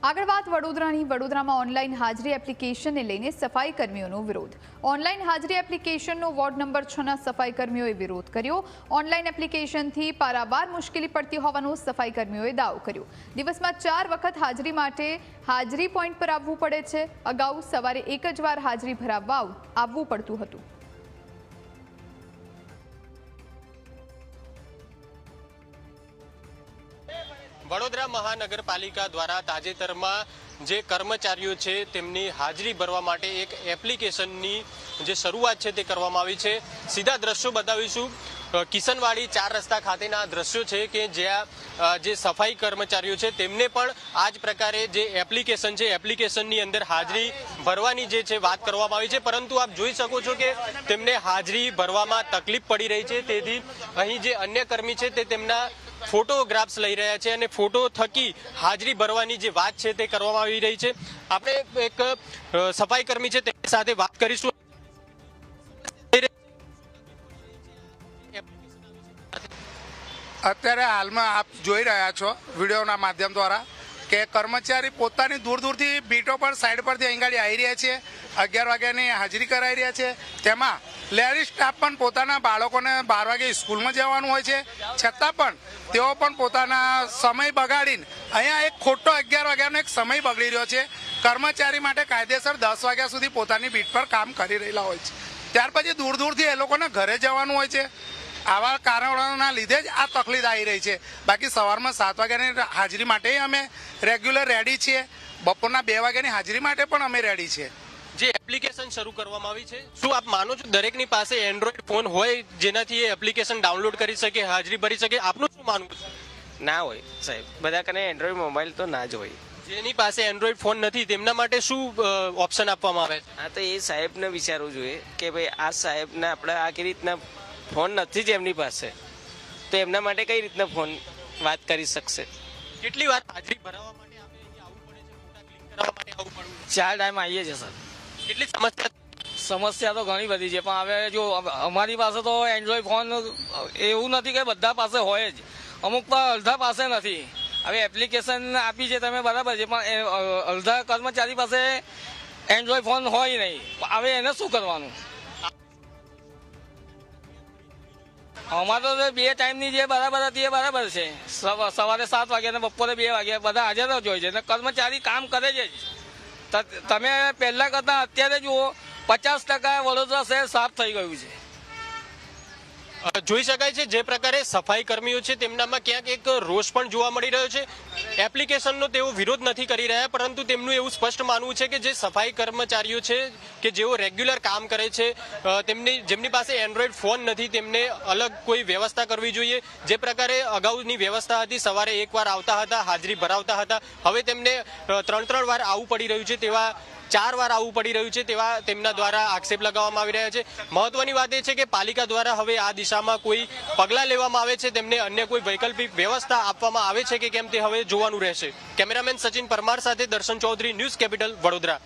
આગળ વાત વડોદરાની વડોદરામાં ઓનલાઈન હાજરી એપ્લિકેશનને લઈને સફાઈ કર્મીઓનો વિરોધ. ઓનલાઈન હાજરી એપ્લિકેશનનો વોર્ડ નંબર 6ના સફાઈ કર્મીઓએ વિરોધ કર્યો. ઓનલાઈન એપ્લિકેશનથી પારાવાર મુશ્કેલી પડતી હોવાનો સફાઈ કર્મીઓએ દાવો કર્યો. દિવસમાં 4 વખત હાજરી માટે હાજરી પોઈન્ટ પર આવવું પડે છે. અગાઉ સવારે એક જ વાર હાજરી ભરાવવા આવવું પડતું હતું. વડોદરા મહાનગરપાલિકા દ્વારા તાજેતરમાં જે કર્મચારીઓ છે તેમની હાજરી ભરવા માટે એક એપ્લિકેશનની જે શરૂઆત છે તે કરવામાં આવી છે. સીધા દ્રશ્યો બતાવીશું. કિશનવાડી 4 રસ્તા ખાતેના દ્રશ્યો છે કે જ્યાં જે સફાઈ કર્મચારીઓ છે તેમને પણ આ જ પ્રકારે જે એપ્લિકેશન છે એપ્લિકેશનની અંદર હાજરી ભરવાની જે છે વાત કરવામાં આવી છે, પરંતુ આપ જોઈ શકો છો કે તેમને હાજરી ભરવામાં તકલીફ પડી રહી છે. તેથી અહીં જે અન્ય કર્મી છે તે તેમના ફોટોગ્રાફ્સ લઈ રહ્યા છે અને ફોટો થકી હાજરી ભરવાની જે વાત છે તે કરવામાં આવી રહી છે. આપણે એક સફાઈ કર્મી છે તેની સાથે વાત કરીશું. અત્યારે હાલમાં આપ જોઈ રહ્યા છો વિડીયોના માધ્યમ દ્વારા કે કર્મચારી પોતાની દૂર દૂરથી બીટો પર સાઈડ પરથી અહીં ગાડી આવી રહ્યા છે. 11 વાગ્યાની હાજરી કરાવી રહ્યા છે. તેમાં લેડીઝ સ્ટાફ પણ પોતાના બાળકોને 12 વાગે સ્કૂલમાં જવાનું હોય છે, છતાં પણ તેઓ પણ પોતાના સમય બગાડીને અહીંયા એક ખોટો 11 વાગ્યાનો એક સમય બગડી રહ્યો છે. કર્મચારી માટે કાયદેસર 10 વાગ્યા સુધી પોતાની બીટ પર કામ કરી રહેલા હોય છે. ત્યાર પછી દૂર દૂરથી એ લોકોને ઘરે જવાનું હોય છે. આવા કારણોના લીધે જ આ તકલીફ આવી રહી છે. બાકી સવારમાં 7 વાગ્યાની હાજરી માટે અમે રેગ્યુલર રેડી છીએ. બપોરના 2 વાગ્યાની હાજરી માટે પણ અમે રેડી છીએ. જે એપ્લિકેશન શરૂ કરવામાં આવી છે, શું આપ માનો છો દરેકની પાસે એન્ડ્રોઈડ ફોન હોય જેનાથી એ એપ્લિકેશન ડાઉનલોડ કરી શકે, હાજરી ભરી શકે? આપનું શું માનવું છે? ના હોય સાહેબ, બધા કને એન્ડ્રોઈડ મોબાઈલ તો ના જ હોય. જેની પાસે એન્ડ્રોઈડ ફોન નથી તેમના માટે શું ઓપ્શન આપવામાં આવે છે? હા, તો એ સાહેબને વિચારવું જોઈએ કે ભાઈ આ સાહેબને આપણે આ કઈ રીતના ફોન નથી જ એમની પાસે, તો એમના માટે કઈ રીતના ફોન વાત કરી શકશે? કેટલી વાર હાજરી ભરાવવા માટે આપણે અહીંયા આવવું પડે છે, ફોટા ક્લિક કરાવવા માટે આવવું પડે છે? 4 ટાઈમ આવીએ છીએ સર. કેટલી સમસ્યા તો ઘણી બધી છે, પણ હવે જો અમારી પાસે તો એન્ડ્રોઈડ ફોન એવું નથી કે બધા પાસે હોય જ, અમુક પણ અડધા પાસે નથી. હવે એપ્લિકેશન આપી છે તમે બરાબર છે, પણ અડધા કર્મચારી પાસે એન્ડ્રોઈડ ફોન હોય નહીં. હવે એને શું કરવાનું? અમારે તો 2 ટાઈમની જે બરાબર હતી એ બરાબર છે. સવારે 7 વાગ્યા અને બપોરે 2 વાગ્યા બધા હાજર જ હોય છે અને કર્મચારી કામ કરે છે જ. તમે પહેલાં કરતાં અત્યારે જુઓ 50% વડોદરા શહેર સાફ થઈ ગયું છે. જોઈ શકાય છે જે પ્રકારે સફાઈ કર્મીઓ છે તેમનામાં ક્યાંક એક રોષ પણ જોવા મળી રહ્યો છે. એપ્લિકેશનનો તેઓ વિરોધ નથી કરી રહ્યા, પરંતુ તેમનું એવું સ્પષ્ટ માનવું છે કે જે સફાઈ કર્મચારીઓ છે કે જેઓ રેગ્યુલર કામ કરે છે જેમની પાસે એન્ડ્રોઈડ ફોન નથી તેમને અલગ કોઈ વ્યવસ્થા કરવી જોઈએ. જે પ્રકારે અગાઉની વ્યવસ્થા હતી, સવારે એકવાર આવતા હતા, હાજરી ભરાવતા હતા, હવે તેમને 3 વાર આવવું પડી રહ્યું છે, તેવા 4 વાર આવવું પડી રહ્યું છે, તેવા તેમના દ્વારા આક્ષેપ લગાવવામાં આવી રહ્યા છે. મહત્વની વાત એ છે કે પાલિકા દ્વારા હવે આ દિશામાં કોઈ પગલાં લેવામાં આવે છે, તેમને અન્ય કોઈ વૈકલ્પિક વ્યવસ્થા આપવામાં આવે છે કે કેમ તે હવે જોવાનું રહેશે. કેમેરામેન સચિન પરમાર સાથે દર્શન ચૌધરી, ન્યૂઝ કેપિટલ, વડોદરા.